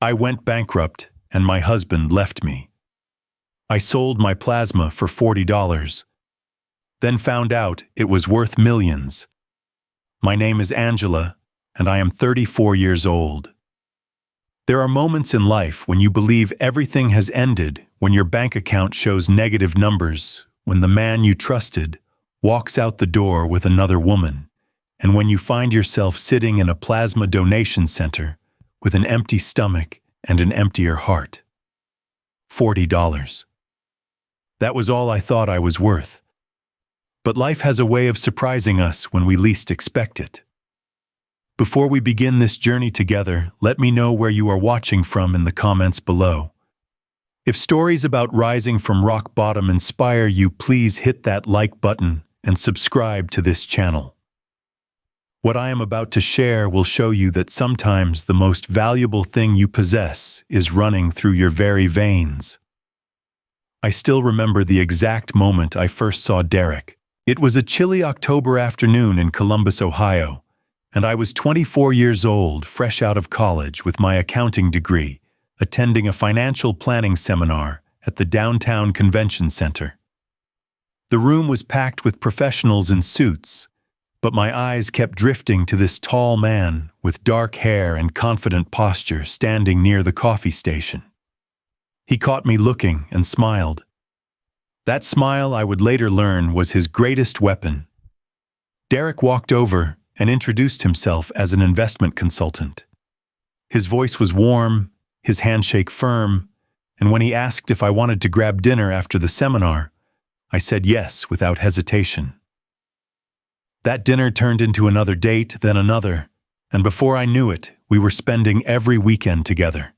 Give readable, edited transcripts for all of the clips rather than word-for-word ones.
I went bankrupt, and my husband left me. I sold my plasma for $40, then found out it was worth millions. My name is Angela, and I am 34 years old. There are moments in life when you believe everything has ended, when your bank account shows negative numbers, when the man you trusted walks out the door with another woman, and when you find yourself sitting in a plasma donation center with an empty stomach and an emptier heart. $40. That was all I thought I was worth. But life has a way of surprising us when we least expect it. Before we begin this journey together, let me know where you are watching from in the comments below. If stories about rising from rock bottom inspire you, please hit that like button and subscribe to this channel. What I am about to share will show you that sometimes the most valuable thing you possess is running through your very veins. I still remember the exact moment I first saw Derek. It was a chilly October afternoon in Columbus, Ohio, and I was 24 years old, fresh out of college with my accounting degree, attending a financial planning seminar at the downtown convention center. The room was packed with professionals in suits, but my eyes kept drifting to this tall man with dark hair and confident posture standing near the coffee station. He caught me looking and smiled. That smile, I would later learn, was his greatest weapon. Derek walked over and introduced himself as an investment consultant. His voice was warm, his handshake firm, and when he asked if I wanted to grab dinner after the seminar, I said yes without hesitation. That dinner turned into another date, then another, and before I knew it, we were spending every weekend together.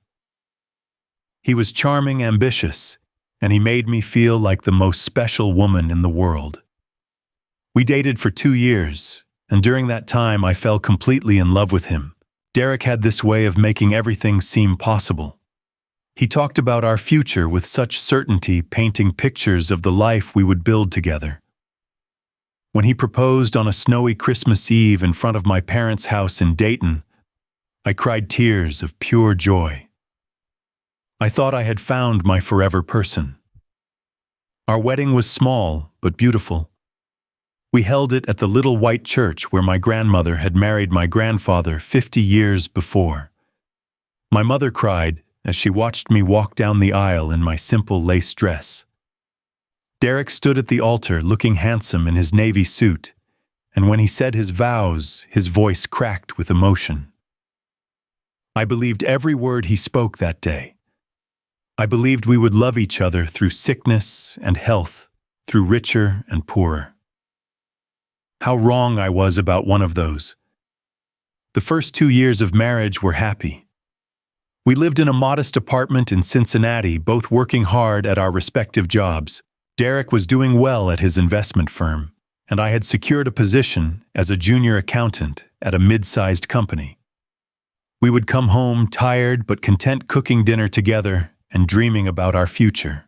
He was charming, ambitious, and he made me feel like the most special woman in the world. We dated for 2 years, and during that time I fell completely in love with him. Derek had this way of making everything seem possible. He talked about our future with such certainty, painting pictures of the life we would build together. When he proposed on a snowy Christmas Eve in front of my parents' house in Dayton, I cried tears of pure joy. I thought I had found my forever person. Our wedding was small but beautiful. We held it at the little white church where my grandmother had married my grandfather 50 years before. My mother cried as she watched me walk down the aisle in my simple lace dress. Derek stood at the altar looking handsome in his navy suit, and when he said his vows, his voice cracked with emotion. I believed every word he spoke that day. I believed we would love each other through sickness and health, through richer and poorer. How wrong I was about one of those. The first 2 years of marriage were happy. We lived in a modest apartment in Cincinnati, both working hard at our respective jobs. Derek was doing well at his investment firm, and I had secured a position as a junior accountant at a mid-sized company. We would come home tired but content, cooking dinner together and dreaming about our future.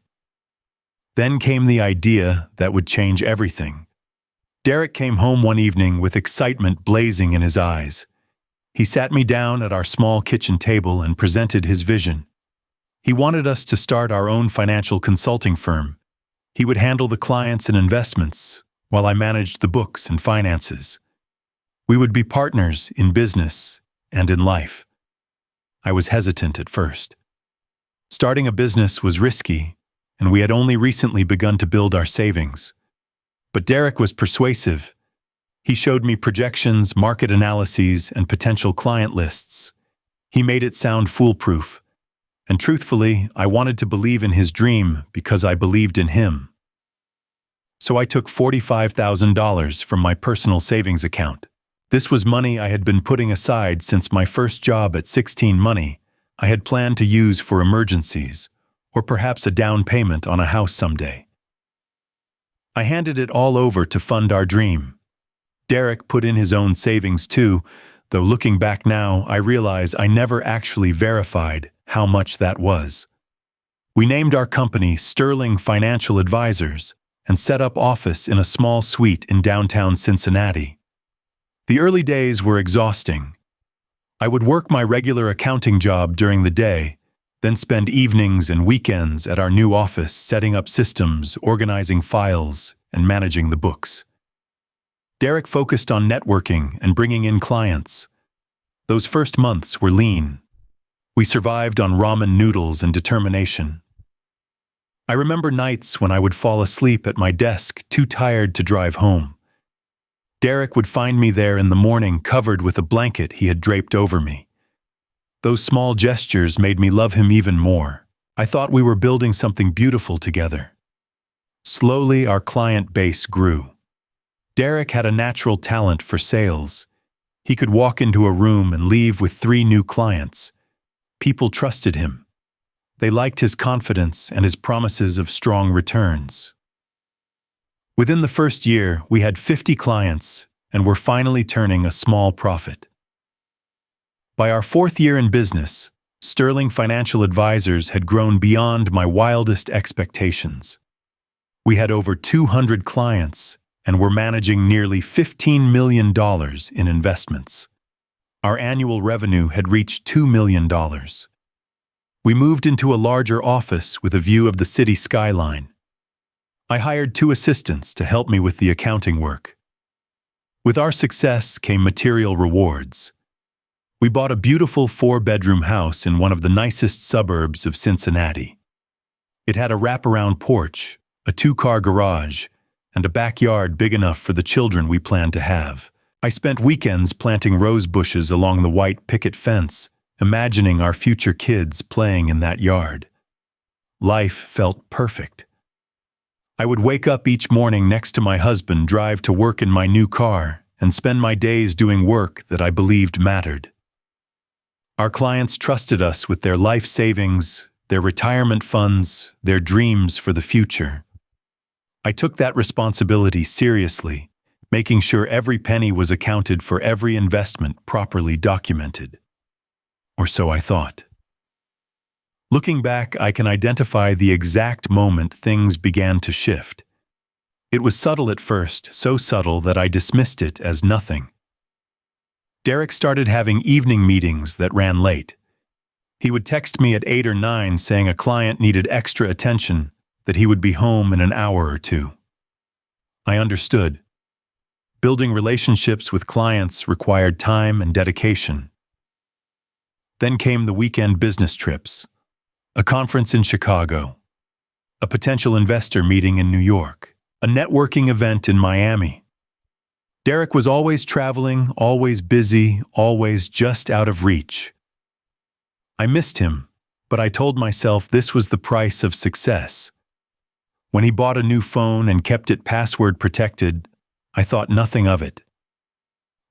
Then came the idea that would change everything. Derek came home one evening with excitement blazing in his eyes. He sat me down at our small kitchen table and presented his vision. He wanted us to start our own financial consulting firm. He would handle the clients and investments, while I managed the books and finances. We would be partners in business and in life. I was hesitant at first. Starting a business was risky, and we had only recently begun to build our savings. But Derek was persuasive. He showed me projections, market analyses, and potential client lists. He made it sound foolproof. And truthfully, I wanted to believe in his dream because I believed in him. So I took $45,000 from my personal savings account. This was money I had been putting aside since my first job at 16, money I had planned to use for emergencies, or perhaps a down payment on a house someday. I handed it all over to fund our dream. Derek put in his own savings too, though looking back now, I realize I never actually verified how much that was. We named our company Sterling Financial Advisors and set up office in a small suite in downtown Cincinnati. The early days were exhausting. I would work my regular accounting job during the day, then spend evenings and weekends at our new office setting up systems, organizing files, and managing the books. Derek focused on networking and bringing in clients. Those first months were lean. We survived on ramen noodles and determination. I remember nights when I would fall asleep at my desk, too tired to drive home. Derek would find me there in the morning covered with a blanket he had draped over me. Those small gestures made me love him even more. I thought we were building something beautiful together. Slowly, our client base grew. Derek had a natural talent for sales. He could walk into a room and leave with 3 new clients. People trusted him. They liked his confidence and his promises of strong returns. Within the first year, we had 50 clients and were finally turning a small profit. By our 4th year in business, Sterling Financial Advisors had grown beyond my wildest expectations. We had over 200 clients and were managing nearly $15 million in investments. Our annual revenue had reached $2 million. We moved into a larger office with a view of the city skyline. I hired 2 assistants to help me with the accounting work. With our success came material rewards. We bought a beautiful 4-bedroom house in one of the nicest suburbs of Cincinnati. It had a wraparound porch, a 2-car garage, and a backyard big enough for the children we planned to have. I spent weekends planting rose bushes along the white picket fence, imagining our future kids playing in that yard. Life felt perfect. I would wake up each morning next to my husband, drive to work in my new car, and spend my days doing work that I believed mattered. Our clients trusted us with their life savings, their retirement funds, their dreams for the future. I took that responsibility seriously, making sure every penny was accounted for, every investment properly documented. Or so I thought. Looking back, I can identify the exact moment things began to shift. It was subtle at first, so subtle that I dismissed it as nothing. Derek started having evening meetings that ran late. He would text me at 8 or 9 saying a client needed extra attention, that he would be home in an hour or 2. I understood. Building relationships with clients required time and dedication. Then came the weekend business trips, a conference in Chicago, a potential investor meeting in New York, a networking event in Miami. Derek was always traveling, always busy, always just out of reach. I missed him, but I told myself this was the price of success. When he bought a new phone and kept it password protected, I thought nothing of it.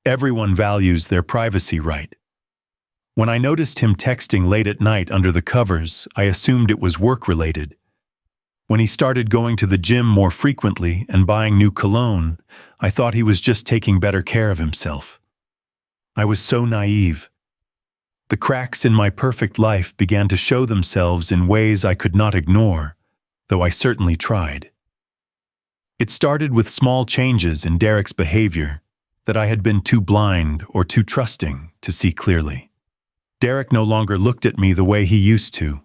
Everyone values their privacy right. When I noticed him texting late at night under the covers, I assumed it was work-related. When he started going to the gym more frequently and buying new cologne, I thought he was just taking better care of himself. I was so naive. The cracks in my perfect life began to show themselves in ways I could not ignore, though I certainly tried. It started with small changes in Derek's behavior that I had been too blind or too trusting to see clearly. Derek no longer looked at me the way he used to.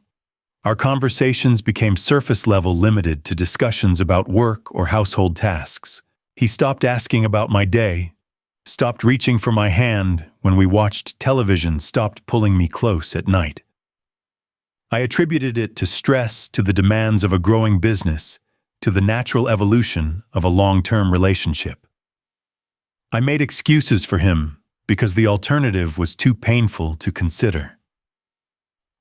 Our conversations became surface-level, limited to discussions about work or household tasks. He stopped asking about my day, stopped reaching for my hand when we watched television, stopped pulling me close at night. I attributed it to stress, to the demands of a growing business, to the natural evolution of a long-term relationship. I made excuses for him because the alternative was too painful to consider.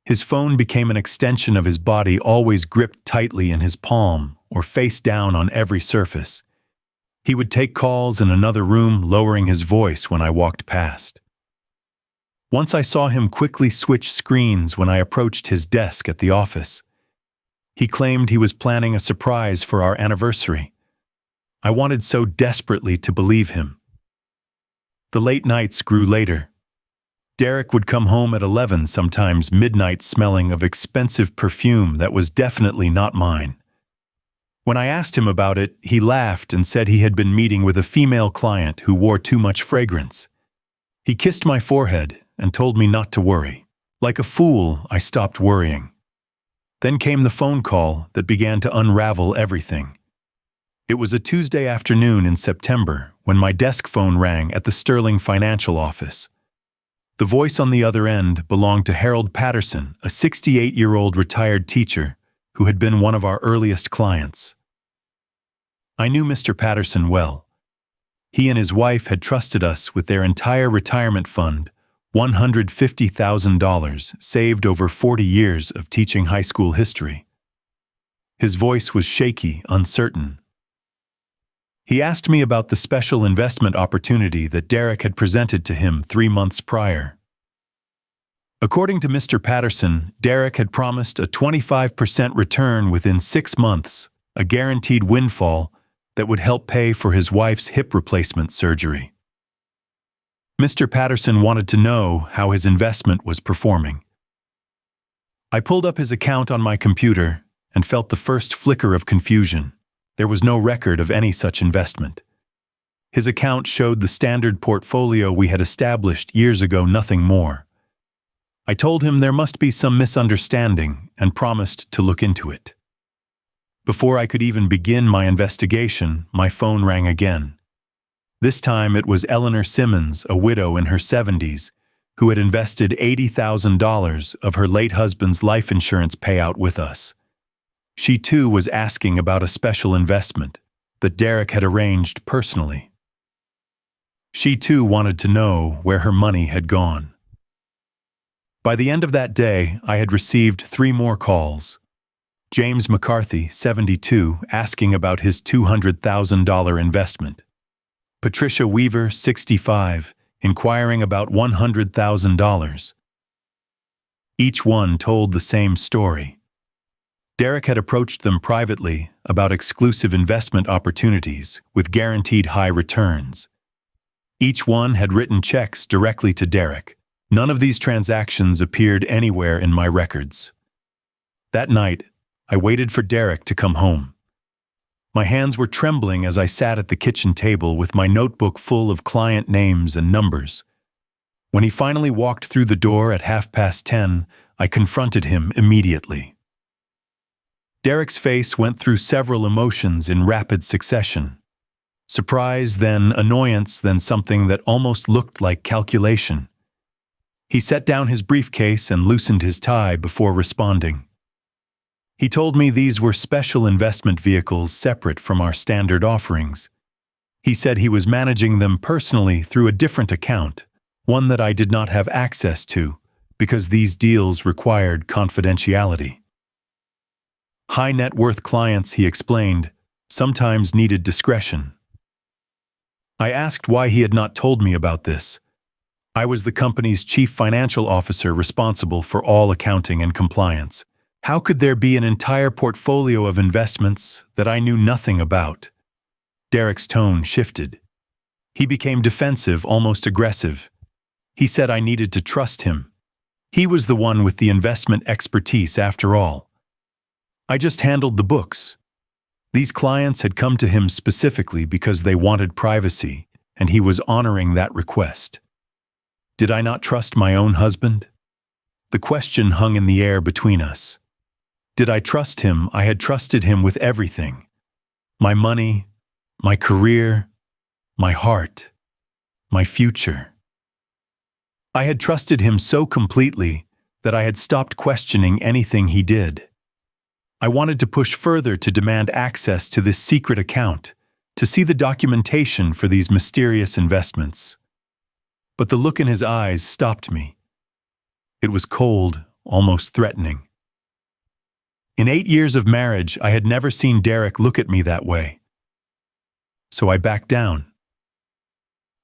His phone became an extension of his body, always gripped tightly in his palm or face down on every surface. He would take calls in another room, lowering his voice when I walked past. Once I saw him quickly switch screens when I approached his desk at the office. He claimed he was planning a surprise for our anniversary. I wanted so desperately to believe him. The late nights grew later. Derek would come home at 11, sometimes midnight, smelling of expensive perfume that was definitely not mine. When I asked him about it, he laughed and said he had been meeting with a female client who wore too much fragrance. He kissed my forehead and told me not to worry. Like a fool, I stopped worrying. Then came the phone call that began to unravel everything. It was a Tuesday afternoon in September when my desk phone rang at the Sterling Financial office. The voice on the other end belonged to Harold Patterson, a 68-year-old retired teacher who had been one of our earliest clients. I knew Mr. Patterson well. He and his wife had trusted us with their entire retirement fund, $150,000 saved over 40 years of teaching high school history. His voice was shaky, uncertain. He asked me about the special investment opportunity that Derek had presented to him 3 months prior. According to Mr. Patterson, Derek had promised a 25% return within 6 months, a guaranteed windfall that would help pay for his wife's hip replacement surgery. Mr. Patterson wanted to know how his investment was performing. I pulled up his account on my computer and felt the first flicker of confusion. There was no record of any such investment. His account showed the standard portfolio we had established years ago, nothing more. I told him there must be some misunderstanding and promised to look into it. Before I could even begin my investigation, my phone rang again. This time it was Eleanor Simmons, a widow in her 70s, who had invested $80,000 of her late husband's life insurance payout with us. She too was asking about a special investment that Derek had arranged personally. She too wanted to know where her money had gone. By the end of that day, I had received 3 more calls. James McCarthy, 72, asking about his $200,000 investment. Patricia Weaver, 65, inquiring about $100,000. Each one told the same story. Derek had approached them privately about exclusive investment opportunities with guaranteed high returns. Each one had written checks directly to Derek. None of these transactions appeared anywhere in my records. That night, I waited for Derek to come home. My hands were trembling as I sat at the kitchen table with my notebook full of client names and numbers. When he finally walked through the door at 10:30, I confronted him immediately. Derek's face went through several emotions in rapid succession. Surprise, then annoyance, then something that almost looked like calculation. He set down his briefcase and loosened his tie before responding. He told me these were special investment vehicles separate from our standard offerings. He said he was managing them personally through a different account, one that I did not have access to, because these deals required confidentiality. High net worth clients, he explained, sometimes needed discretion. I asked why he had not told me about this. I was the company's chief financial officer responsible for all accounting and compliance. How could there be an entire portfolio of investments that I knew nothing about? Derek's tone shifted. He became defensive, almost aggressive. He said I needed to trust him. He was the one with the investment expertise after all. I just handled the books. These clients had come to him specifically because they wanted privacy, and he was honoring that request. Did I not trust my own husband? The question hung in the air between us. Did I trust him? I had trusted him with everything. My money, my career, my heart, my future. I had trusted him so completely that I had stopped questioning anything he did. I wanted to push further to demand access to this secret account, to see the documentation for these mysterious investments. But the look in his eyes stopped me. It was cold, almost threatening. In 8 years of marriage, I had never seen Derek look at me that way. So I backed down.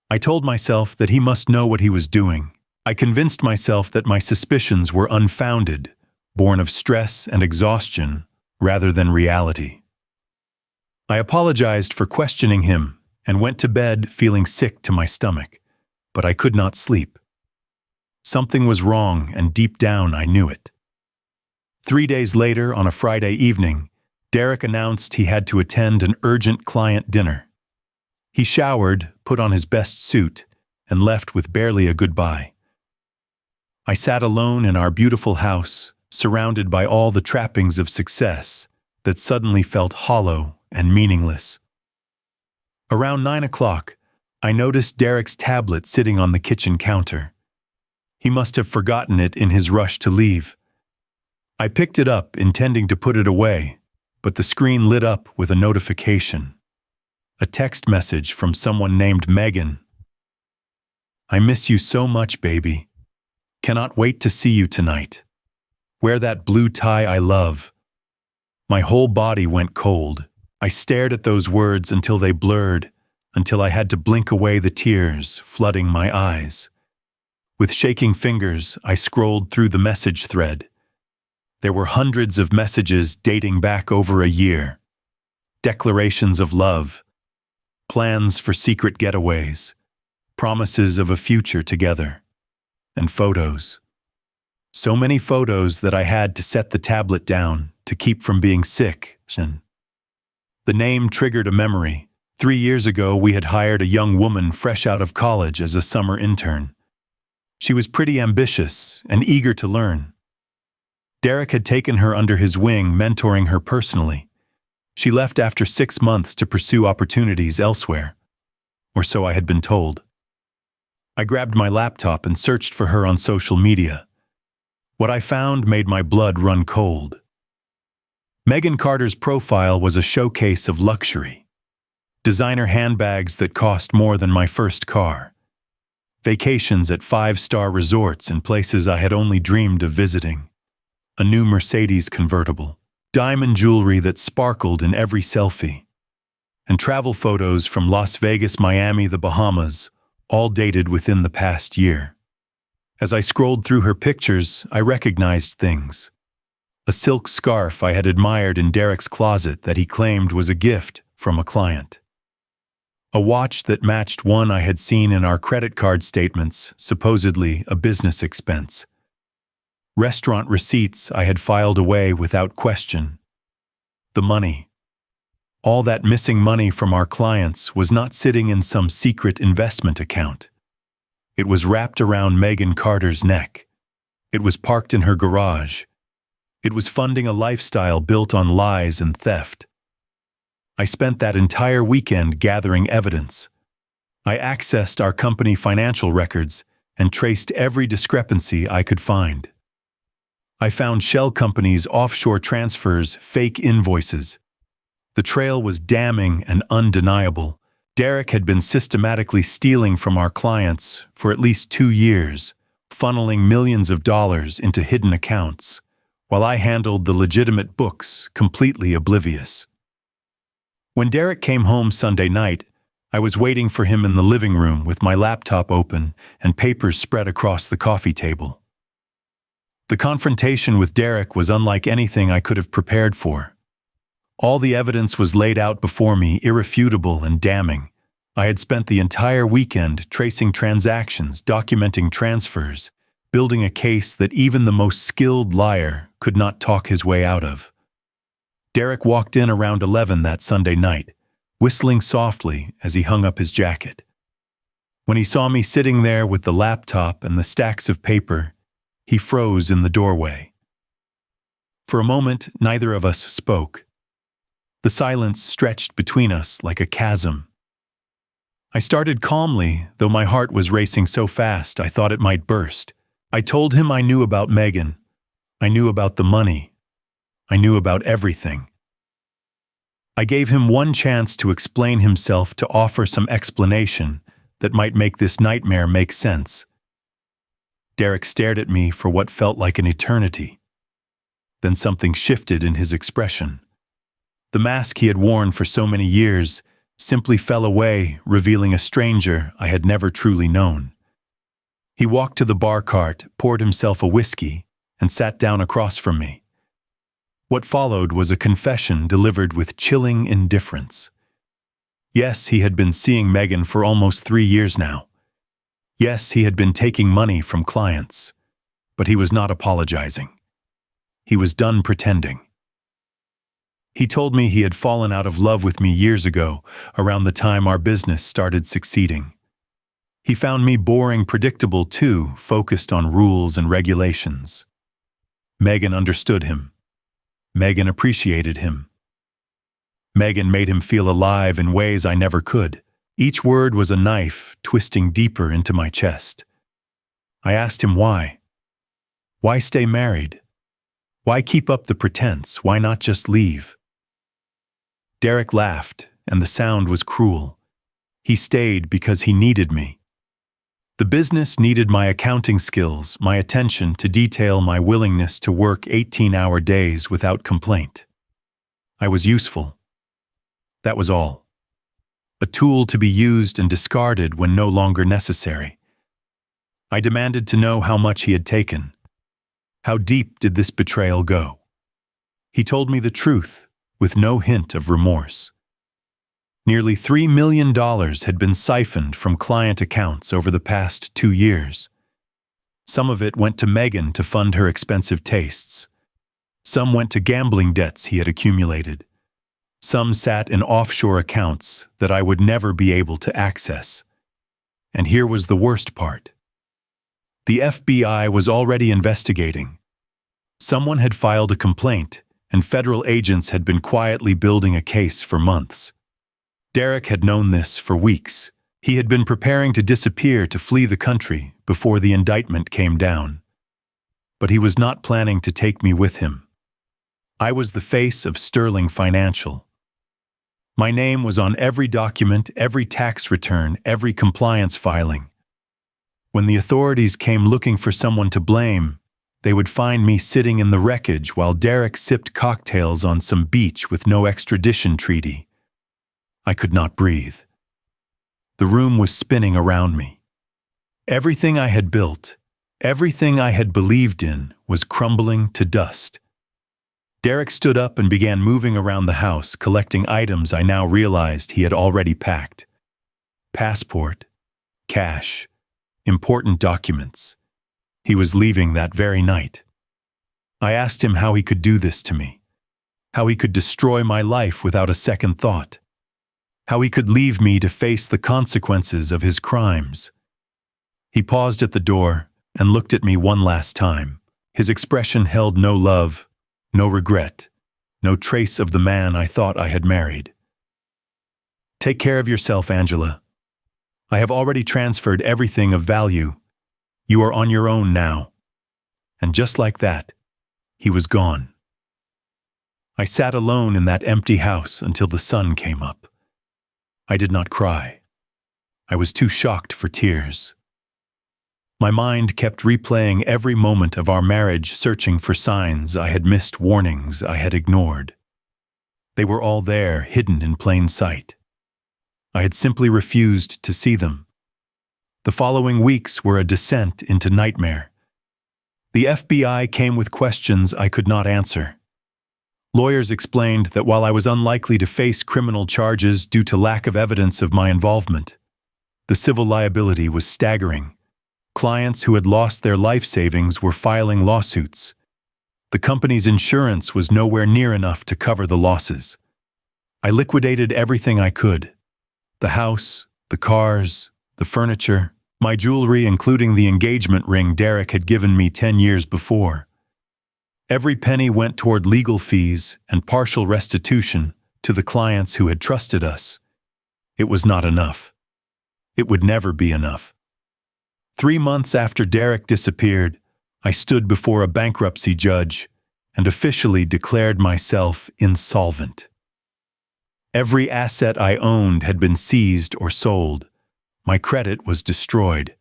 I told myself that he must know what he was doing. I convinced myself that my suspicions were unfounded, born of stress and exhaustion rather than reality. I apologized for questioning him and went to bed feeling sick to my stomach, but I could not sleep. Something was wrong, and deep down I knew it. 3 days later, on a Friday evening, Derek announced he had to attend an urgent client dinner. He showered, put on his best suit, and left with barely a goodbye. I sat alone in our beautiful house, surrounded by all the trappings of success that suddenly felt hollow and meaningless. Around 9 o'clock, I noticed Derek's tablet sitting on the kitchen counter. He must have forgotten it in his rush to leave. I picked it up, intending to put it away, but the screen lit up with a notification. A text message from someone named Megan. "I miss you so much, baby. Cannot wait to see you tonight. Wear that blue tie I love." My whole body went cold. I stared at those words until they blurred, until I had to blink away the tears flooding my eyes. With shaking fingers, I scrolled through the message thread. There were hundreds of messages dating back over a year. Declarations of love, plans for secret getaways, promises of a future together, and photos. So many photos that I had to set the tablet down to keep from being sick. The name triggered a memory. 3 years ago, we had hired a young woman fresh out of college as a summer intern. She was pretty ambitious and eager to learn. Derek had taken her under his wing, mentoring her personally. She left after 6 months to pursue opportunities elsewhere, or so I had been told. I grabbed my laptop and searched for her on social media. What I found made my blood run cold. Megan Carter's profile was a showcase of luxury. Designer handbags that cost more than my first car. Vacations at 5-star resorts in places I had only dreamed of visiting. A new Mercedes convertible. Diamond jewelry that sparkled in every selfie. And travel photos from Las Vegas, Miami, the Bahamas, all dated within the past year. As I scrolled through her pictures, I recognized things. A silk scarf I had admired in Derek's closet that he claimed was a gift from a client. A watch that matched one I had seen in our credit card statements, supposedly a business expense. Restaurant receipts I had filed away without question. The money. All that missing money from our clients was not sitting in some secret investment account. It was wrapped around Megan Carter's neck. It was parked in her garage. It was funding a lifestyle built on lies and theft. I spent that entire weekend gathering evidence. I accessed our company financial records and traced every discrepancy I could find. I found shell companies' offshore transfers, fake invoices. The trail was damning and undeniable. Derek had been systematically stealing from our clients for at least 2 years, funneling millions of dollars into hidden accounts, while I handled the legitimate books, completely oblivious. When Derek came home Sunday night, I was waiting for him in the living room with my laptop open and papers spread across the coffee table. The confrontation with Derek was unlike anything I could have prepared for. All the evidence was laid out before me, irrefutable and damning. I had spent the entire weekend tracing transactions, documenting transfers, building a case that even the most skilled liar could not talk his way out of. Derek walked in around 11 that Sunday night, whistling softly as he hung up his jacket. When he saw me sitting there with the laptop and the stacks of paper, he froze in the doorway. For a moment, neither of us spoke. The silence stretched between us like a chasm. I started calmly, though my heart was racing so fast I thought it might burst. I told him I knew about Megan. I knew about the money. I knew about everything. I gave him one chance to explain himself, to offer some explanation that might make this nightmare make sense. Derek stared at me for what felt like an eternity. Then something shifted in his expression. The mask he had worn for so many years simply fell away, revealing a stranger I had never truly known. He walked to the bar cart, poured himself a whiskey, and sat down across from me. What followed was a confession delivered with chilling indifference. Yes, he had been seeing Megan for almost 3 years now. Yes, he had been taking money from clients, but he was not apologizing. He was done pretending. He told me he had fallen out of love with me years ago, around the time our business started succeeding. He found me boring, predictable too, focused on rules and regulations. Megan understood him. Megan appreciated him. Megan made him feel alive in ways I never could. Each word was a knife twisting deeper into my chest. I asked him why. Why stay married? Why keep up the pretense? Why not just leave? Derek laughed, and the sound was cruel. He stayed because he needed me. The business needed my accounting skills, my attention to detail, my willingness to work 18-hour days without complaint. I was useful. That was all. A tool to be used and discarded when no longer necessary. I demanded to know how much he had taken. How deep did this betrayal go? He told me the truth, with no hint of remorse. Nearly $3 million had been siphoned from client accounts over the past 2 years. Some of it went to Megan to fund her expensive tastes. Some went to gambling debts he had accumulated. Some sat in offshore accounts that I would never be able to access. And here was the worst part. The FBI was already investigating. Someone had filed a complaint, and federal agents had been quietly building a case for months. Derek had known this for weeks. He had been preparing to disappear to flee the country before the indictment came down. But he was not planning to take me with him. I was the face of Sterling Financial. My name was on every document, every tax return, every compliance filing. When the authorities came looking for someone to blame, they would find me sitting in the wreckage while Derek sipped cocktails on some beach with no extradition treaty. I could not breathe. The room was spinning around me. Everything I had built, everything I had believed in, was crumbling to dust. Derek stood up and began moving around the house, collecting items I now realized he had already packed. Passport, cash, important documents. He was leaving that very night. I asked him how he could do this to me, how he could destroy my life without a second thought, how he could leave me to face the consequences of his crimes. He paused at the door and looked at me one last time. His expression held no love, no regret, no trace of the man I thought I had married. Take care of yourself, Angela. I have already transferred everything of value. You are on your own now. And just like that, he was gone. I sat alone in that empty house until the sun came up. I did not cry. I was too shocked for tears. My mind kept replaying every moment of our marriage, searching for signs I had missed, warnings I had ignored. They were all there, hidden in plain sight. I had simply refused to see them. The following weeks were a descent into nightmare. The FBI came with questions I could not answer. Lawyers explained that while I was unlikely to face criminal charges due to lack of evidence of my involvement, the civil liability was staggering. Clients who had lost their life savings were filing lawsuits. The company's insurance was nowhere near enough to cover the losses. I liquidated everything I could. The house, the cars, the furniture, my jewelry, including the engagement ring Derek had given me 10 years before. Every penny went toward legal fees and partial restitution to the clients who had trusted us. It was not enough. It would never be enough. 3 months after Derek disappeared, I stood before a bankruptcy judge and officially declared myself insolvent. Every asset I owned had been seized or sold. My credit was destroyed.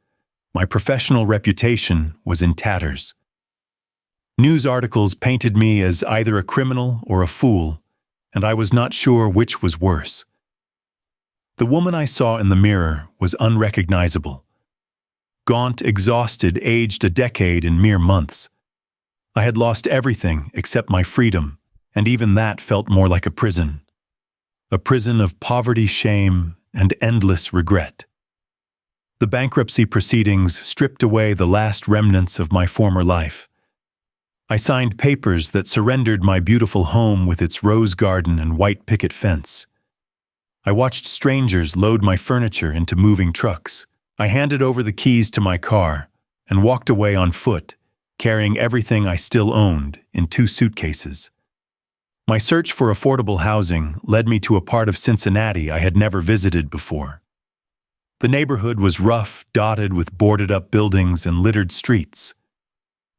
My professional reputation was in tatters. News articles painted me as either a criminal or a fool, and I was not sure which was worse. The woman I saw in the mirror was unrecognizable. Gaunt, exhausted, aged a decade in mere months. I had lost everything except my freedom, and even that felt more like a prison. A prison of poverty, shame, and endless regret. The bankruptcy proceedings stripped away the last remnants of my former life. I signed papers that surrendered my beautiful home with its rose garden and white picket fence. I watched strangers load my furniture into moving trucks, I handed over the keys to my car and walked away on foot, carrying everything I still owned in 2 suitcases. My search for affordable housing led me to a part of Cincinnati I had never visited before. The neighborhood was rough, dotted with boarded-up buildings and littered streets,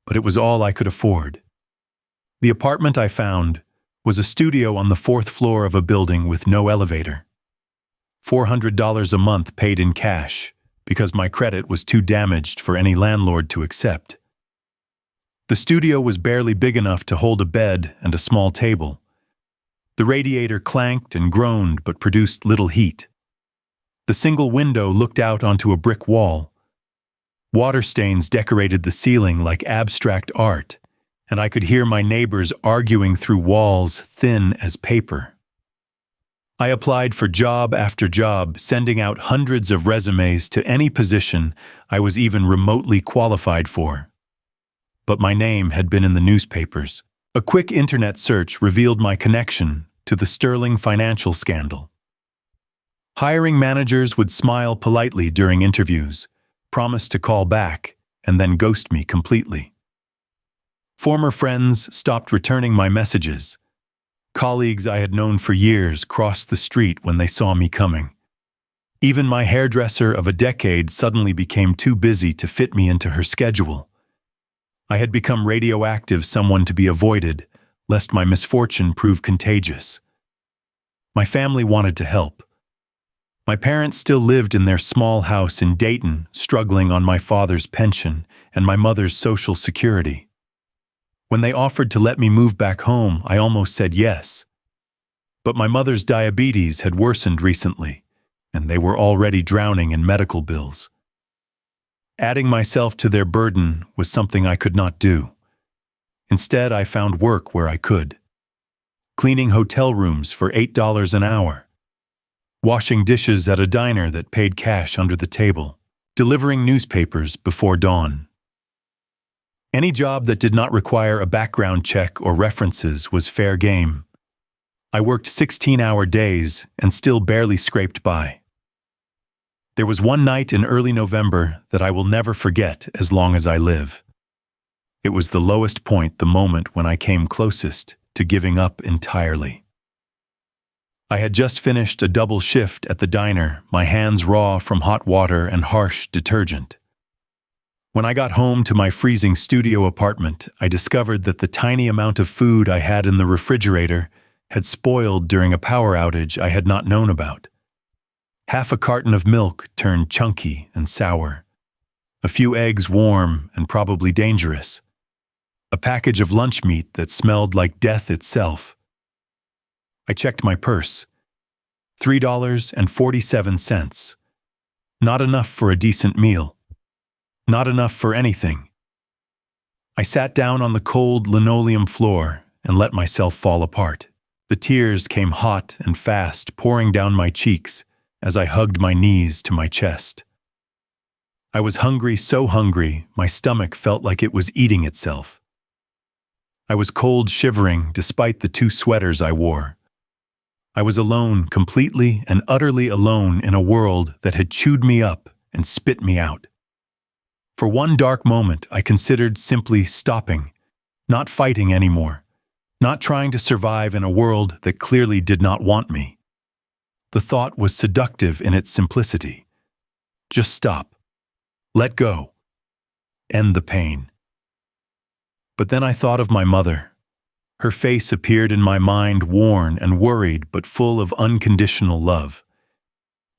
but it was all I could afford. The apartment I found was a studio on the 4th floor of a building with no elevator. $400 a month paid in cash because my credit was too damaged for any landlord to accept. The studio was barely big enough to hold a bed and a small table. The radiator clanked and groaned but produced little heat. The single window looked out onto a brick wall. Water stains decorated the ceiling like abstract art, and I could hear my neighbors arguing through walls thin as paper. I applied for job after job, sending out hundreds of resumes to any position I was even remotely qualified for. But my name had been in the newspapers. A quick internet search revealed my connection to the Sterling financial scandal. Hiring managers would smile politely during interviews, promise to call back, and then ghost me completely. Former friends stopped returning my messages. Colleagues I had known for years crossed the street when they saw me coming. Even my hairdresser of a decade suddenly became too busy to fit me into her schedule. I had become radioactive, someone to be avoided, lest my misfortune prove contagious. My family wanted to help. My parents still lived in their small house in Dayton, struggling on my father's pension and my mother's Social Security. When they offered to let me move back home, I almost said yes. But my mother's diabetes had worsened recently, and they were already drowning in medical bills. Adding myself to their burden was something I could not do. Instead, I found work where I could. Cleaning hotel rooms for $8 an hour. Washing dishes at a diner that paid cash under the table. Delivering newspapers before dawn. Any job that did not require a background check or references was fair game. I worked 16-hour days and still barely scraped by. There was one night in early November that I will never forget as long as I live. It was the lowest point, the moment when I came closest to giving up entirely. I had just finished a double shift at the diner, my hands raw from hot water and harsh detergent. When I got home to my freezing studio apartment, I discovered that the tiny amount of food I had in the refrigerator had spoiled during a power outage I had not known about. Half a carton of milk turned chunky and sour. A few eggs warm and probably dangerous. A package of lunch meat that smelled like death itself. I checked my purse. $3.47. Not enough for a decent meal. Not enough for anything. I sat down on the cold linoleum floor and let myself fall apart. The tears came hot and fast, pouring down my cheeks as I hugged my knees to my chest. I was hungry, so hungry, my stomach felt like it was eating itself. I was cold, shivering, despite the 2 sweaters I wore. I was alone, completely and utterly alone in a world that had chewed me up and spit me out. For one dark moment, I considered simply stopping, not fighting anymore, not trying to survive in a world that clearly did not want me. The thought was seductive in its simplicity. Just stop. Let go. End the pain. But then I thought of my mother. Her face appeared in my mind, worn and worried, but full of unconditional love.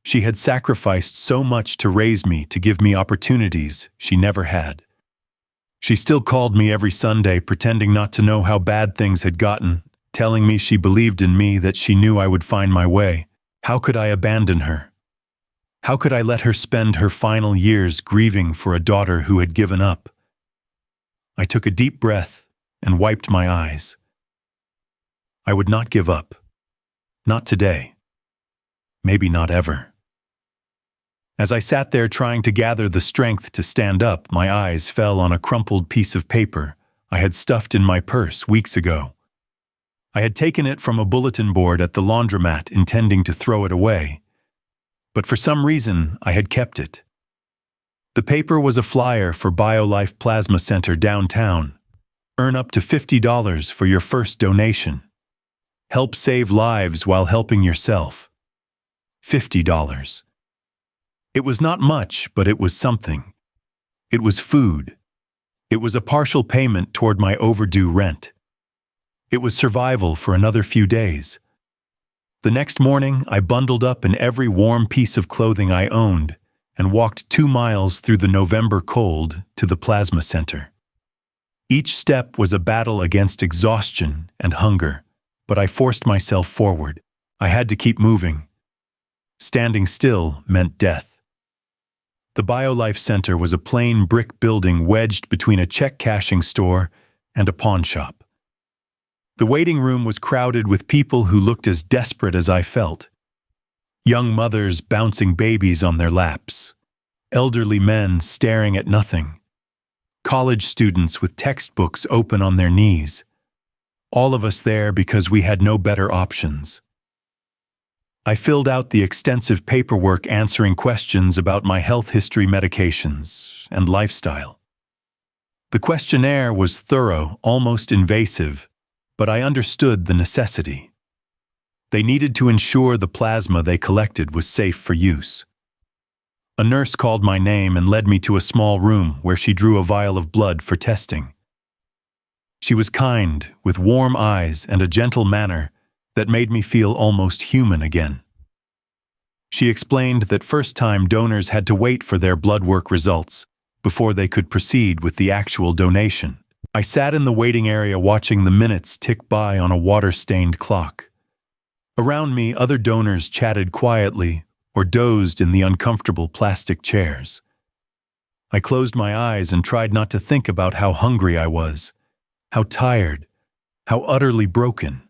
She had sacrificed so much to raise me, to give me opportunities she never had. She still called me every Sunday, pretending not to know how bad things had gotten, telling me she believed in me, that she knew I would find my way. How could I abandon her? How could I let her spend her final years grieving for a daughter who had given up? I took a deep breath and wiped my eyes. I would not give up. Not today. Maybe not ever. As I sat there trying to gather the strength to stand up, my eyes fell on a crumpled piece of paper I had stuffed in my purse weeks ago. I had taken it from a bulletin board at the laundromat, intending to throw it away. But for some reason, I had kept it. The paper was a flyer for BioLife Plasma Center downtown. Earn up to $50 for your first donation. Help save lives while helping yourself. $50. It was not much, but it was something. It was food. It was a partial payment toward my overdue rent. It was survival for another few days. The next morning, I bundled up in every warm piece of clothing I owned and walked 2 miles through the November cold to the plasma center. Each step was a battle against exhaustion and hunger, but I forced myself forward. I had to keep moving. Standing still meant death. The BioLife Center was a plain brick building wedged between a check-cashing store and a pawn shop. The waiting room was crowded with people who looked as desperate as I felt. Young mothers bouncing babies on their laps. Elderly men staring at nothing. College students with textbooks open on their knees. All of us there because we had no better options. I filled out the extensive paperwork answering questions about my health history, medications, and lifestyle. The questionnaire was thorough, almost invasive, but I understood the necessity. They needed to ensure the plasma they collected was safe for use. A nurse called my name and led me to a small room where she drew a vial of blood for testing. She was kind, with warm eyes and a gentle manner that made me feel almost human again. She explained that first-time donors had to wait for their blood work results before they could proceed with the actual donation. I sat in the waiting area watching the minutes tick by on a water-stained clock. Around me, other donors chatted quietly or dozed in the uncomfortable plastic chairs. I closed my eyes and tried not to think about how hungry I was, how tired, how utterly broken.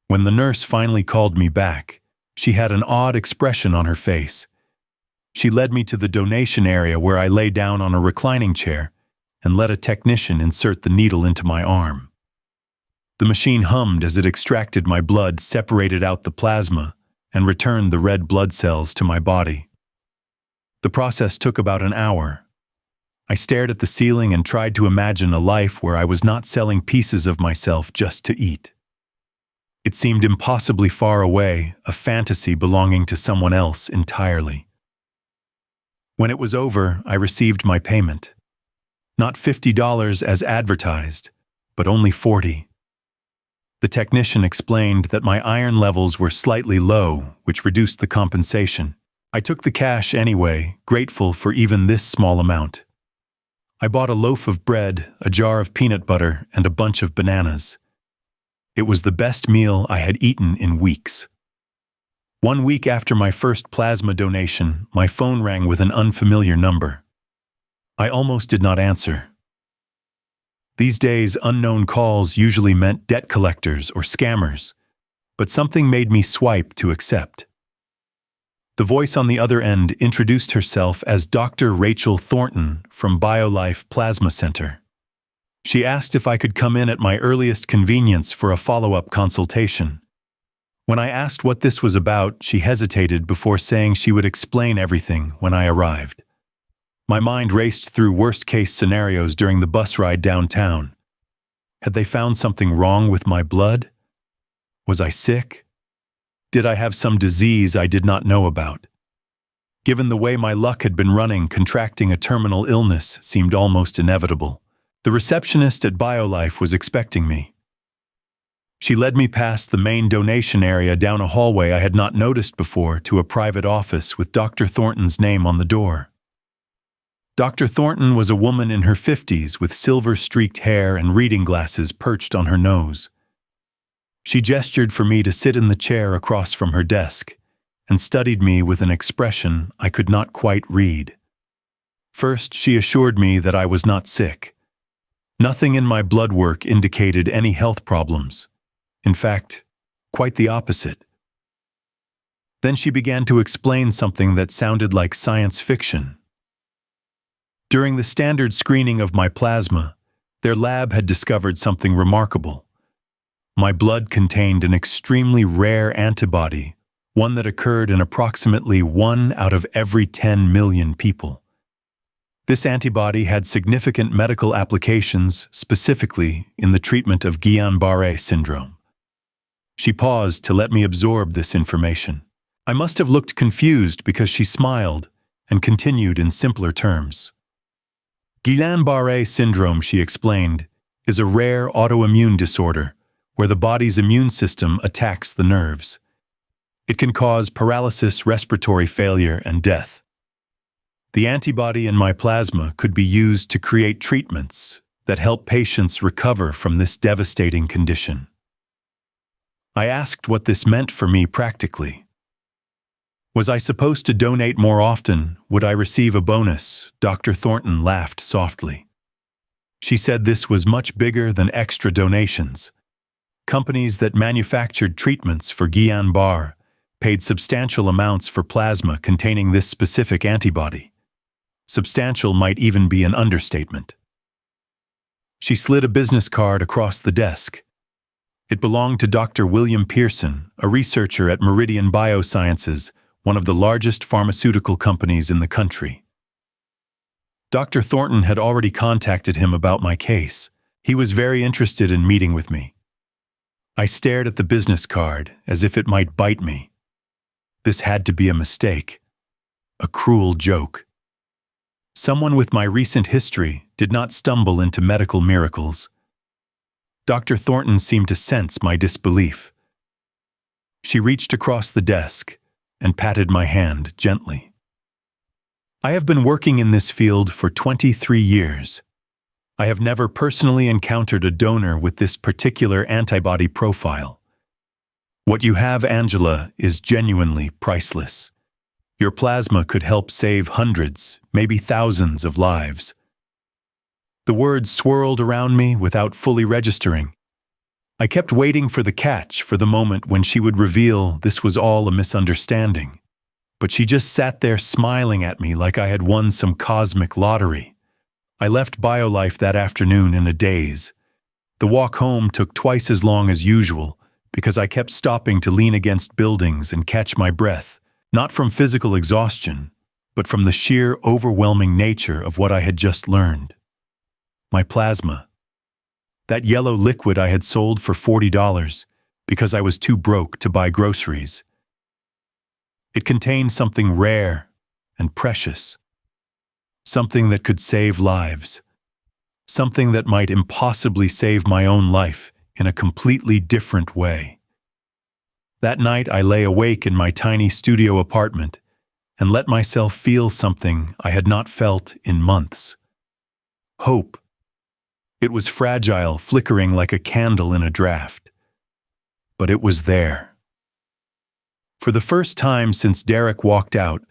When the nurse finally called me back, she had an odd expression on her face. She led me to the donation area where I lay down on a reclining chair and let a technician insert the needle into my arm. The machine hummed as it extracted my blood, separated out the plasma, and returned the red blood cells to my body. The process took about an hour. I stared at the ceiling and tried to imagine a life where I was not selling pieces of myself just to eat. It seemed impossibly far away, a fantasy belonging to someone else entirely. When it was over, I received my payment. Not $50 as advertised, but only $40. The technician explained that my iron levels were slightly low, which reduced the compensation. I took the cash anyway, grateful for even this small amount. I bought a loaf of bread, a jar of peanut butter, and a bunch of bananas. It was the best meal I had eaten in weeks. 1 week after my first plasma donation, my phone rang with an unfamiliar number. I almost did not answer. These days, unknown calls usually meant debt collectors or scammers, but something made me swipe to accept. The voice on the other end introduced herself as Dr. Rachel Thornton from BioLife Plasma Center. She asked if I could come in at my earliest convenience for a follow-up consultation. When I asked what this was about, she hesitated before saying she would explain everything when I arrived. My mind raced through worst-case scenarios during the bus ride downtown. Had they found something wrong with my blood? Was I sick? Did I have some disease I did not know about? Given the way my luck had been running, contracting a terminal illness seemed almost inevitable. The receptionist at BioLife was expecting me. She led me past the main donation area down a hallway I had not noticed before to a private office with Dr. Thornton's name on the door. Dr. Thornton was a woman in her 50s with silver-streaked hair and reading glasses perched on her nose. She gestured for me to sit in the chair across from her desk and studied me with an expression I could not quite read. First, she assured me that I was not sick. Nothing in my blood work indicated any health problems. In fact, quite the opposite. Then she began to explain something that sounded like science fiction. During the standard screening of my plasma, their lab had discovered something remarkable. My blood contained an extremely rare antibody, one that occurred in approximately 1 out of every 10 million people. This antibody had significant medical applications, specifically in the treatment of Guillain-Barré syndrome. She paused to let me absorb this information. I must have looked confused because she smiled and continued in simpler terms. Guillain-Barré syndrome, she explained, is a rare autoimmune disorder where the body's immune system attacks the nerves. It can cause paralysis, respiratory failure, and death. The antibody in my plasma could be used to create treatments that help patients recover from this devastating condition. I asked what this meant for me practically. Was I supposed to donate more often? Would I receive a bonus? Dr. Thornton laughed softly. She said this was much bigger than extra donations. Companies that manufactured treatments for Guillain-Barré paid substantial amounts for plasma containing this specific antibody. Substantial might even be an understatement. She slid a business card across the desk. It belonged to Dr. William Pearson, a researcher at Meridian Biosciences, one of the largest pharmaceutical companies in the country. Dr. Thornton had already contacted him about my case. He was very interested in meeting with me. I stared at the business card as if it might bite me. This had to be a mistake, a cruel joke. Someone with my recent history did not stumble into medical miracles. Dr. Thornton seemed to sense my disbelief. She reached across the desk and patted my hand gently. I have been working in this field for 23 years. I have never personally encountered a donor with this particular antibody profile. What you have, Angela, is genuinely priceless. Your plasma could help save hundreds, maybe thousands of lives. The words swirled around me without fully registering. I kept waiting for the catch, for the moment when she would reveal this was all a misunderstanding. But she just sat there smiling at me like I had won some cosmic lottery. I left BioLife that afternoon in a daze. The walk home took twice as long as usual because I kept stopping to lean against buildings and catch my breath, not from physical exhaustion, but from the sheer overwhelming nature of what I had just learned. My plasma. That yellow liquid I had sold for $40 because I was too broke to buy groceries. It contained something rare and precious. Something that could save lives. Something that might impossibly save my own life in a completely different way. That night I lay awake in my tiny studio apartment and let myself feel something I had not felt in months. Hope. It was fragile, flickering like a candle in a draft. But it was there. For the first time since Derek walked out,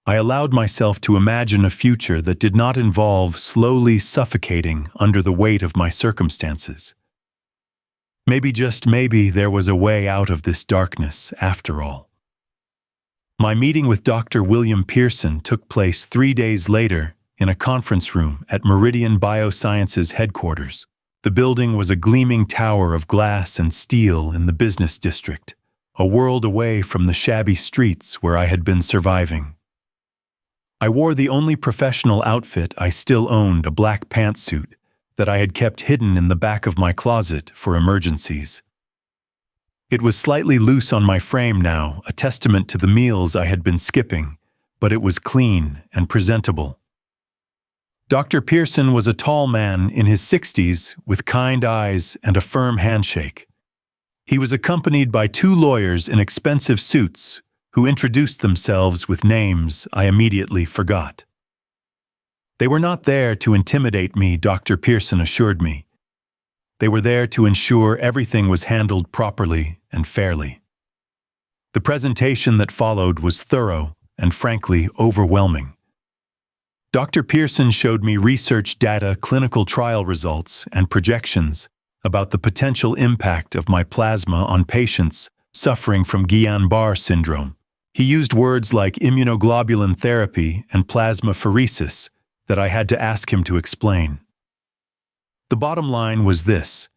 I allowed myself to imagine a future that did not involve slowly suffocating under the weight of my circumstances. Maybe, just maybe, there was a way out of this darkness after all. My meeting with Dr. William Pearson took place 3 days later in a conference room at Meridian Biosciences headquarters. The building was a gleaming tower of glass and steel in the business district, a world away from the shabby streets where I had been surviving. I wore the only professional outfit I still owned, a black pantsuit that I had kept hidden in the back of my closet for emergencies. It was slightly loose on my frame now, a testament to the meals I had been skipping, but it was clean and presentable. Dr. Pearson was a tall man in his 60s with kind eyes and a firm handshake. He was accompanied by 2 lawyers in expensive suits who introduced themselves with names I immediately forgot. They were not there to intimidate me, Dr. Pearson assured me. They were there to ensure everything was handled properly and fairly. The presentation that followed was thorough and frankly overwhelming. Dr. Pearson showed me research data, clinical trial results, and projections about the potential impact of my plasma on patients suffering from Guillain-Barré syndrome. He used words like immunoglobulin therapy and plasmapheresis that I had to ask him to explain. The bottom line was this: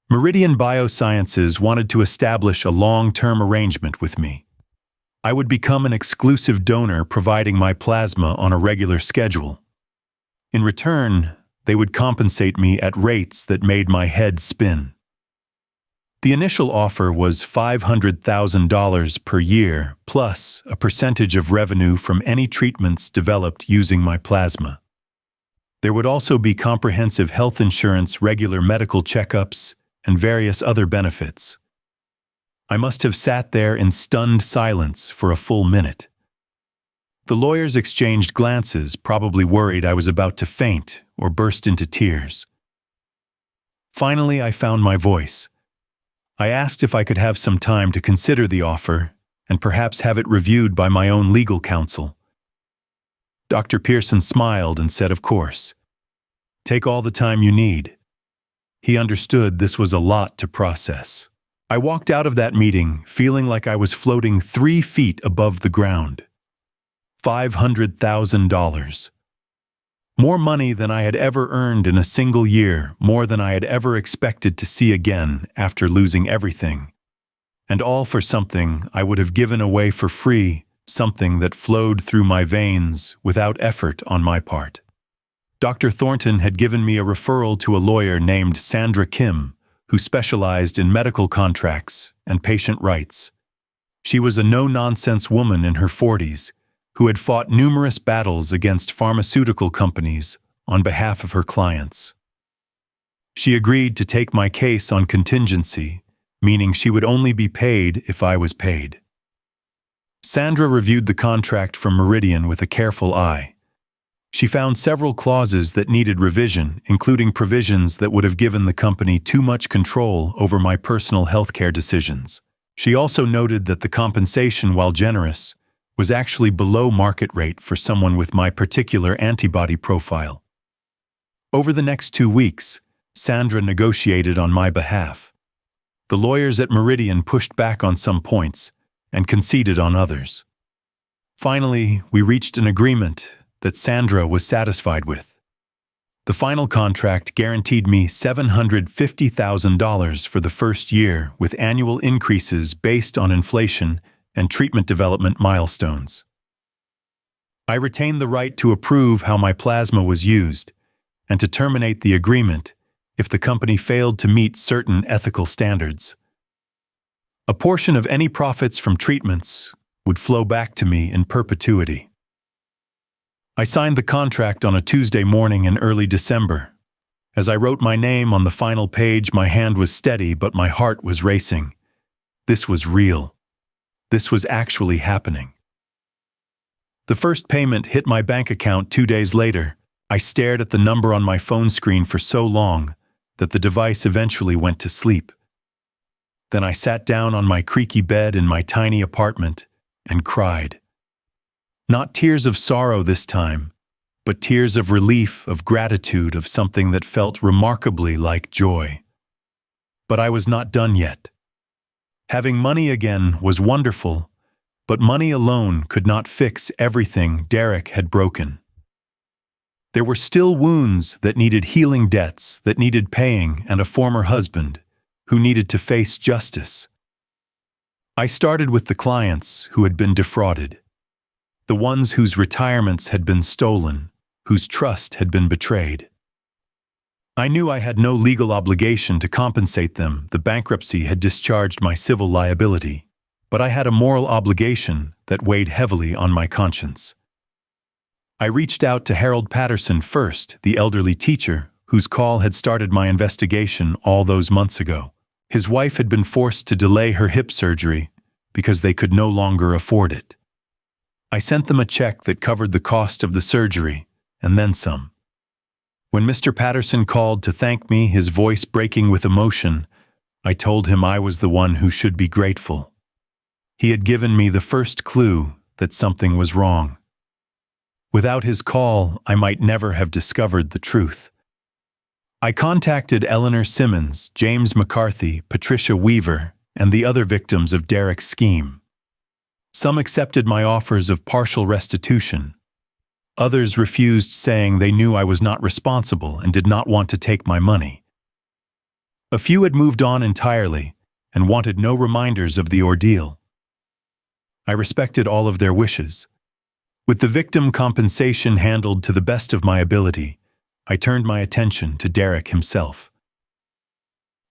Meridian Biosciences wanted to establish a long-term arrangement with me. I would become an exclusive donor, providing my plasma on a regular schedule. In return, they would compensate me at rates that made my head spin. The initial offer was $500,000 per year, plus a percentage of revenue from any treatments developed using my plasma. There would also be comprehensive health insurance, regular medical checkups, and various other benefits. I must have sat there in stunned silence for a full minute. The lawyers exchanged glances, probably worried I was about to faint or burst into tears. Finally, I found my voice. I asked if I could have some time to consider the offer and perhaps have it reviewed by my own legal counsel. Dr. Pearson smiled and said, "Of course. Take all the time you need." He understood this was a lot to process. I walked out of that meeting feeling like I was floating 3 feet above the ground. $500,000. More money than I had ever earned in a single year, more than I had ever expected to see again after losing everything. And all for something I would have given away for free, something that flowed through my veins without effort on my part. Dr. Thornton had given me a referral to a lawyer named Sandra Kim, who specialized in medical contracts and patient rights. She was a no-nonsense woman in her 40s, who had fought numerous battles against pharmaceutical companies on behalf of her clients. She agreed to take my case on contingency, meaning she would only be paid if I was paid. Sandra reviewed the contract from Meridian with a careful eye. She found several clauses that needed revision, including provisions that would have given the company too much control over my personal healthcare decisions. She also noted that the compensation, while generous, was actually below market rate for someone with my particular antibody profile. Over the next 2 weeks, Sandra negotiated on my behalf. The lawyers at Meridian pushed back on some points and conceded on others. Finally, we reached an agreement that Sandra was satisfied with. The final contract guaranteed me $750,000 for the first year, with annual increases based on inflation and treatment development milestones. I retained the right to approve how my plasma was used and to terminate the agreement if the company failed to meet certain ethical standards. A portion of any profits from treatments would flow back to me in perpetuity. I signed the contract on a Tuesday morning in early December. As I wrote my name on the final page, my hand was steady, but my heart was racing. This was real. This was actually happening. The first payment hit my bank account 2 days later. I stared at the number on my phone screen for so long that the device eventually went to sleep. Then I sat down on my creaky bed in my tiny apartment and cried. Not tears of sorrow this time, but tears of relief, of gratitude, of something that felt remarkably like joy. But I was not done yet. Having money again was wonderful, but money alone could not fix everything Derek had broken. There were still wounds that needed healing, debts that needed paying, and a former husband who needed to face justice. I started with the clients who had been defrauded, the ones whose retirements had been stolen, whose trust had been betrayed. I knew I had no legal obligation to compensate them. The bankruptcy had discharged my civil liability, but I had a moral obligation that weighed heavily on my conscience. I reached out to Harold Patterson first, the elderly teacher whose call had started my investigation all those months ago. His wife had been forced to delay her hip surgery because they could no longer afford it. I sent them a check that covered the cost of the surgery, and then some. When Mr. Patterson called to thank me, his voice breaking with emotion, I told him I was the one who should be grateful. He had given me the first clue that something was wrong. Without his call, I might never have discovered the truth. I contacted Eleanor Simmons, James McCarthy, Patricia Weaver, and the other victims of Derek's scheme. Some accepted my offers of partial restitution. Others refused, saying they knew I was not responsible and did not want to take my money. A few had moved on entirely and wanted no reminders of the ordeal. I respected all of their wishes. With the victim compensation handled to the best of my ability, I turned my attention to Derek himself.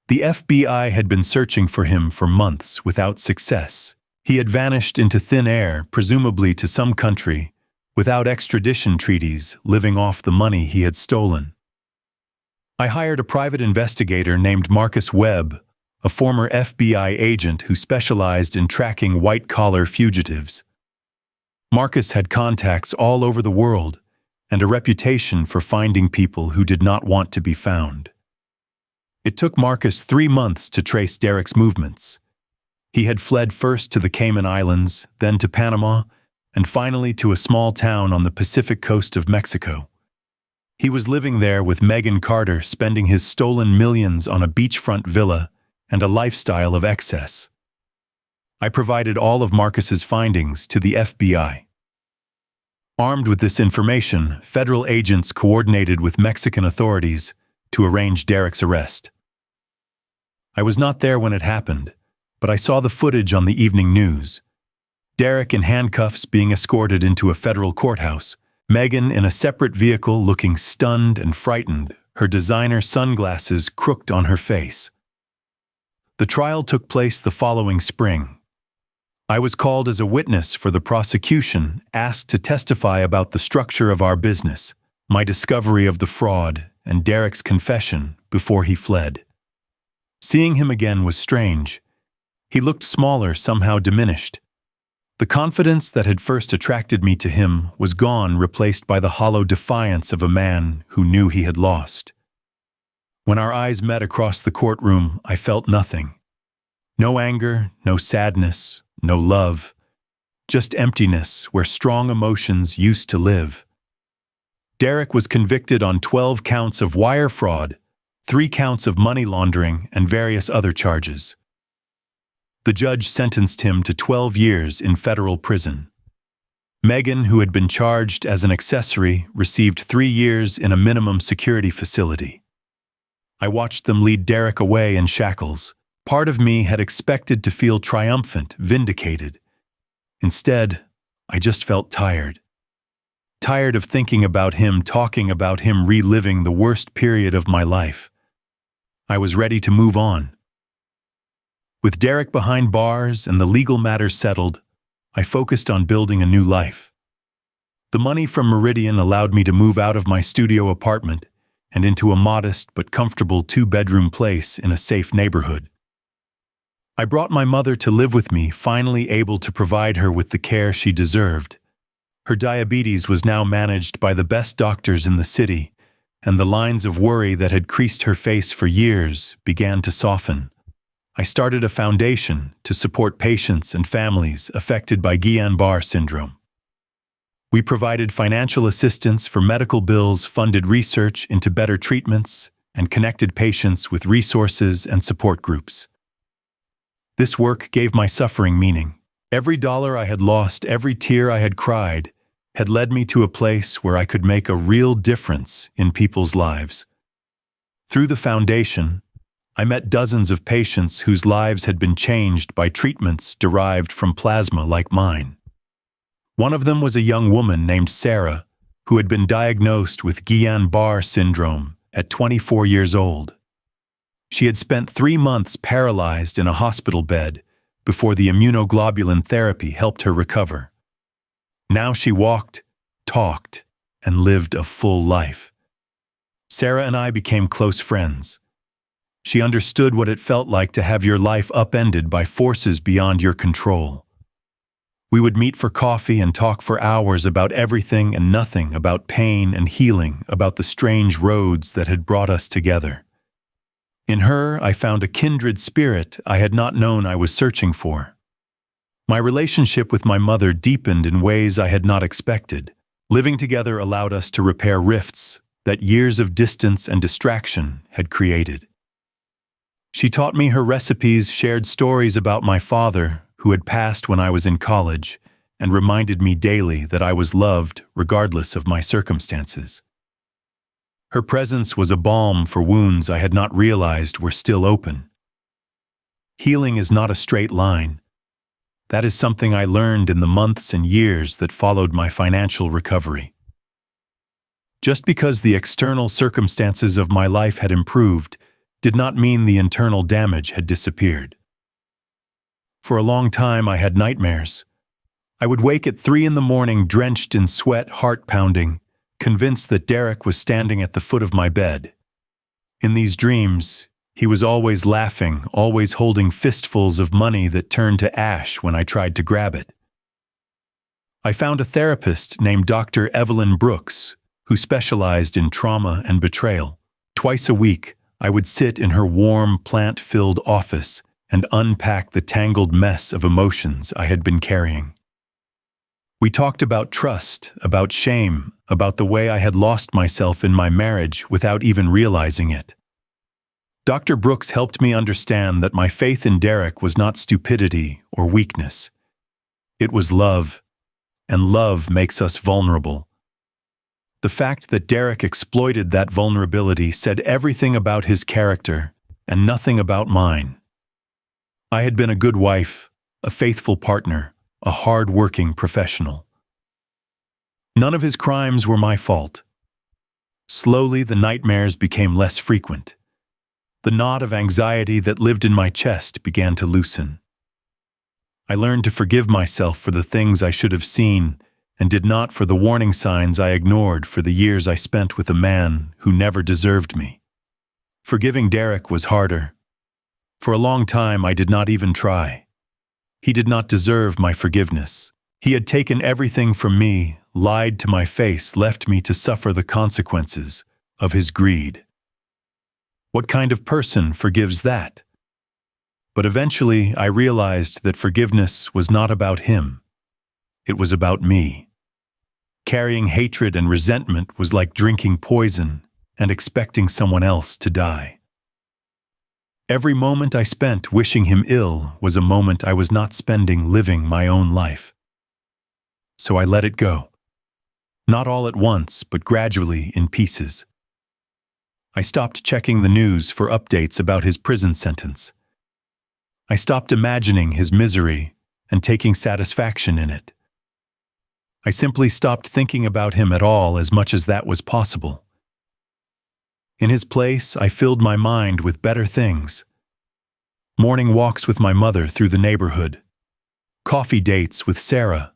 The FBI had been searching for him for months without success. He had vanished into thin air, presumably to some country, without extradition treaties, living off the money he had stolen. I hired a private investigator named Marcus Webb, a former FBI agent who specialized in tracking white-collar fugitives. Marcus had contacts all over the world and a reputation for finding people who did not want to be found. It took Marcus 3 months to trace Derek's movements. He had fled first to the Cayman Islands, then to Panama, and finally to a small town on the Pacific coast of Mexico. He was living there with Megan Carter, spending his stolen millions on a beachfront villa and a lifestyle of excess. I provided all of Marcus's findings to the FBI. Armed with this information, federal agents coordinated with Mexican authorities to arrange Derek's arrest. I was not there when it happened, but I saw the footage on the evening news. Derek in handcuffs being escorted into a federal courthouse, Megan in a separate vehicle looking stunned and frightened, her designer sunglasses crooked on her face. The trial took place the following spring. I was called as a witness for the prosecution, asked to testify about the structure of our business, my discovery of the fraud, and Derek's confession before he fled. Seeing him again was strange. He looked smaller, somehow diminished. The confidence that had first attracted me to him was gone, replaced by the hollow defiance of a man who knew he had lost. When our eyes met across the courtroom, I felt nothing. No anger, no sadness, no love. Just emptiness where strong emotions used to live. Derek was convicted on 12 counts of wire fraud, 3 counts of money laundering, and various other charges. The judge sentenced him to 12 years in federal prison. Megan, who had been charged as an accessory, received 3 years in a minimum security facility. I watched them lead Derek away in shackles. Part of me had expected to feel triumphant, vindicated. Instead, I just felt tired. Tired of thinking about him, talking about him, reliving the worst period of my life. I was ready to move on. With Derek behind bars and the legal matters settled, I focused on building a new life. The money from Meridian allowed me to move out of my studio apartment and into a modest but comfortable 2-bedroom place in a safe neighborhood. I brought my mother to live with me, finally able to provide her with the care she deserved. Her diabetes was now managed by the best doctors in the city, and the lines of worry that had creased her face for years began to soften. I started a foundation to support patients and families affected by Guillain-Barré syndrome. We provided financial assistance for medical bills, funded research into better treatments, and connected patients with resources and support groups. This work gave my suffering meaning. Every dollar I had lost, every tear I had cried, had led me to a place where I could make a real difference in people's lives. Through the foundation, I met dozens of patients whose lives had been changed by treatments derived from plasma like mine. One of them was a young woman named Sarah, who had been diagnosed with Guillain-Barré syndrome at 24 years old. She had spent 3 months paralyzed in a hospital bed before the immunoglobulin therapy helped her recover. Now she walked, talked, and lived a full life. Sarah and I became close friends. She understood what it felt like to have your life upended by forces beyond your control. We would meet for coffee and talk for hours about everything and nothing, about pain and healing, about the strange roads that had brought us together. In her, I found a kindred spirit I had not known I was searching for. My relationship with my mother deepened in ways I had not expected. Living together allowed us to repair rifts that years of distance and distraction had created. She taught me her recipes, shared stories about my father, who had passed when I was in college, and reminded me daily that I was loved regardless of my circumstances. Her presence was a balm for wounds I had not realized were still open. Healing is not a straight line. That is something I learned in the months and years that followed my financial recovery. Just because the external circumstances of my life had improved did not mean the internal damage had disappeared. For a long time I had nightmares. I would wake at 3 in the morning drenched in sweat, heart pounding, convinced that Derek was standing at the foot of my bed. In these dreams, he was always laughing, always holding fistfuls of money that turned to ash when I tried to grab it. I found a therapist named Dr. Evelyn Brooks, who specialized in trauma and betrayal. Twice a week, I would sit in her warm, plant-filled office and unpack the tangled mess of emotions I had been carrying. We talked about trust, about shame, about the way I had lost myself in my marriage without even realizing it. Dr. Brooks helped me understand that my faith in Derek was not stupidity or weakness. It was love, and love makes us vulnerable. The fact that Derek exploited that vulnerability said everything about his character and nothing about mine. I had been a good wife, a faithful partner, a hard-working professional. None of his crimes were my fault. Slowly, the nightmares became less frequent. The knot of anxiety that lived in my chest began to loosen. I learned to forgive myself for the things I should have seen and did not for the warning signs I ignored for the years I spent with a man who never deserved me. Forgiving Derek was harder. For a long time, I did not even try. He did not deserve my forgiveness. He had taken everything from me, lied to my face, left me to suffer the consequences of his greed. What kind of person forgives that? But eventually, I realized that forgiveness was not about him. It was about me. Carrying hatred and resentment was like drinking poison and expecting someone else to die. Every moment I spent wishing him ill was a moment I was not spending living my own life. So I let it go. Not all at once, but gradually in pieces. I stopped checking the news for updates about his prison sentence. I stopped imagining his misery and taking satisfaction in it. I simply stopped thinking about him at all as much as that was possible. In his place, I filled my mind with better things. Morning walks with my mother through the neighborhood. Coffee dates with Sarah.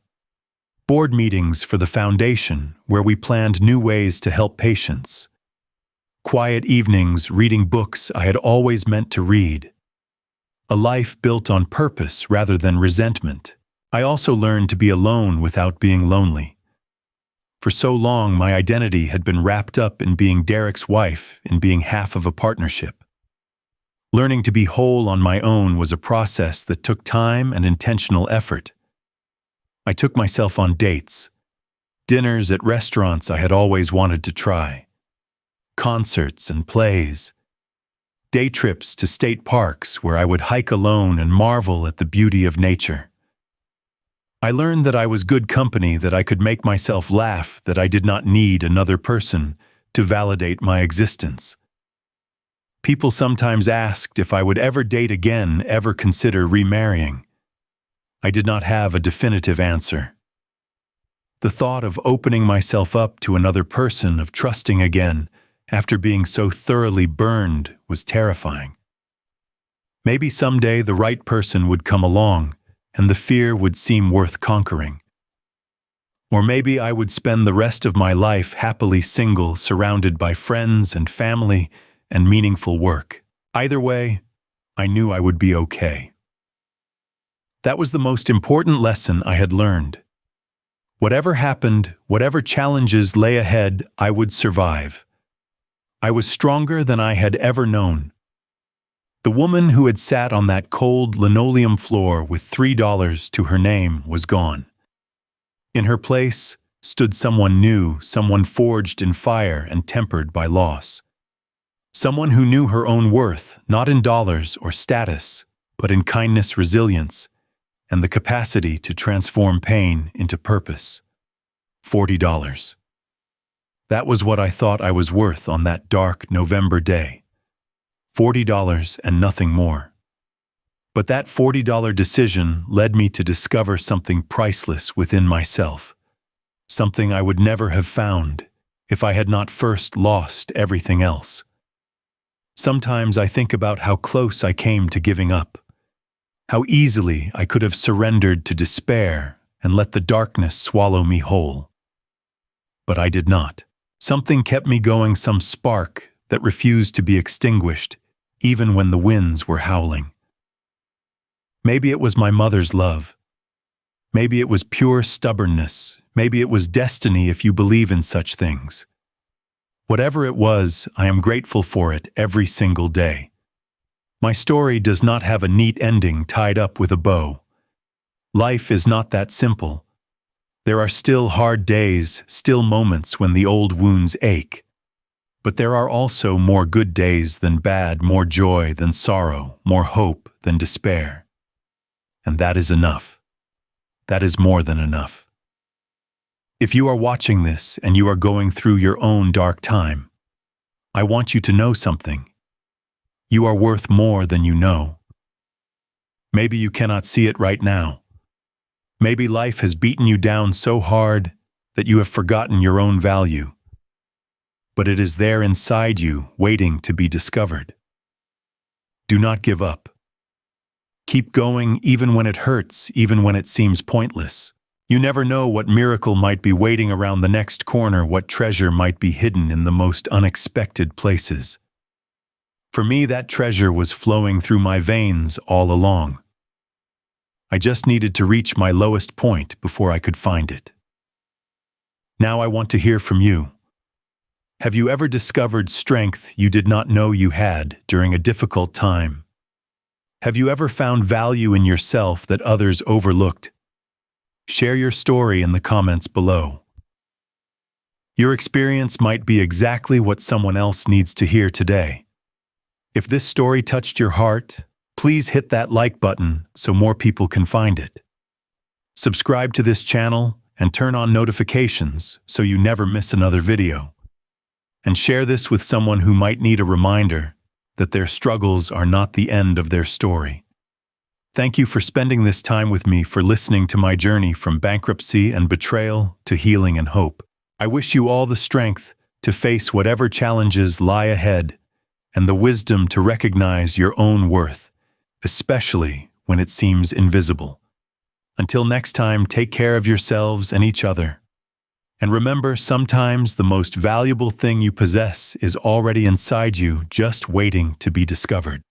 Board meetings for the foundation where we planned new ways to help patients. Quiet evenings reading books I had always meant to read. A life built on purpose rather than resentment. I also learned to be alone without being lonely. For so long, my identity had been wrapped up in being Derek's wife, in being half of a partnership. Learning to be whole on my own was a process that took time and intentional effort. I took myself on dates, dinners at restaurants I had always wanted to try, concerts and plays, day trips to state parks where I would hike alone and marvel at the beauty of nature. I learned that I was good company, that I could make myself laugh, that I did not need another person to validate my existence. People sometimes asked if I would ever date again, ever consider remarrying. I did not have a definitive answer. The thought of opening myself up to another person, of trusting again, after being so thoroughly burned, was terrifying. Maybe someday the right person would come along, and the fear would seem worth conquering. Or maybe I would spend the rest of my life happily single, surrounded by friends and family and meaningful work. Either way, I knew I would be okay. That was the most important lesson I had learned. Whatever happened, whatever challenges lay ahead, I would survive. I was stronger than I had ever known. The woman who had sat on that cold linoleum floor with $3 to her name was gone. In her place stood someone new, someone forged in fire and tempered by loss. Someone who knew her own worth, not in dollars or status, but in kindness, resilience, and the capacity to transform pain into purpose. $40. That was what I thought I was worth on that dark November day. $40 and nothing more. But that $40 decision led me to discover something priceless within myself, something I would never have found if I had not first lost everything else. Sometimes I think about how close I came to giving up, how easily I could have surrendered to despair and let the darkness swallow me whole. But I did not. Something kept me going, some spark that refused to be extinguished, even when the winds were howling. Maybe it was my mother's love. Maybe it was pure stubbornness. Maybe it was destiny if you believe in such things. Whatever it was, I am grateful for it every single day. My story does not have a neat ending tied up with a bow. Life is not that simple. There are still hard days, still moments when the old wounds ache. But there are also more good days than bad, more joy than sorrow, more hope than despair. And that is enough. That is more than enough. If you are watching this and you are going through your own dark time, I want you to know something. You are worth more than you know. Maybe you cannot see it right now. Maybe life has beaten you down so hard that you have forgotten your own value. But it is there inside you, waiting to be discovered. Do not give up. Keep going even when it hurts, even when it seems pointless. You never know what miracle might be waiting around the next corner, what treasure might be hidden in the most unexpected places. For me, that treasure was flowing through my veins all along. I just needed to reach my lowest point before I could find it. Now I want to hear from you. Have you ever discovered strength you did not know you had during a difficult time? Have you ever found value in yourself that others overlooked? Share your story in the comments below. Your experience might be exactly what someone else needs to hear today. If this story touched your heart, please hit that like button so more people can find it. Subscribe to this channel and turn on notifications so you never miss another video. And share this with someone who might need a reminder that their struggles are not the end of their story. Thank you for spending this time with me, for listening to my journey from bankruptcy and betrayal to healing and hope. I wish you all the strength to face whatever challenges lie ahead and the wisdom to recognize your own worth, especially when it seems invisible. Until next time, take care of yourselves and each other. And remember, sometimes the most valuable thing you possess is already inside you, just waiting to be discovered.